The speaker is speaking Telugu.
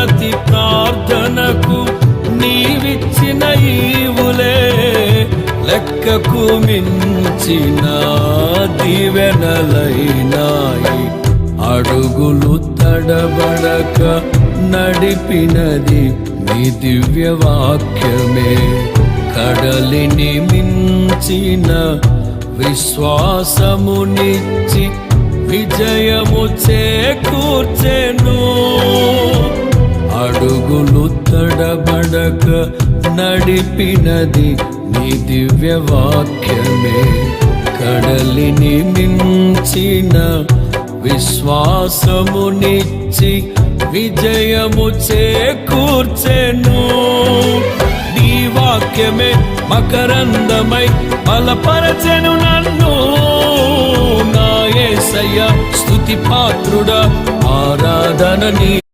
ప్రతి ప్రార్థనకు నీవిచ్చిన ఈవులే లెక్కకు మించిన దీవెనలైనాయి. అడుగులు తడబడక నడిపినది నీ దివ్య వాక్యమే. కడలిని మించిన విశ్వాసమునిచ్చి విజయము చేకూర్చెను. అడుగులు తడబడక నడిపినది నీ దివ్య వాక్యమే. కడలిని మించిన విశ్వాసమునిచ్చి విజయము చేకూర్చెను. నీ వాక్యమే మకరందమై బలపరచెను నన్ను. నా యేసయ్య స్తుతి పాత్రుడా, ఆరాధన నీ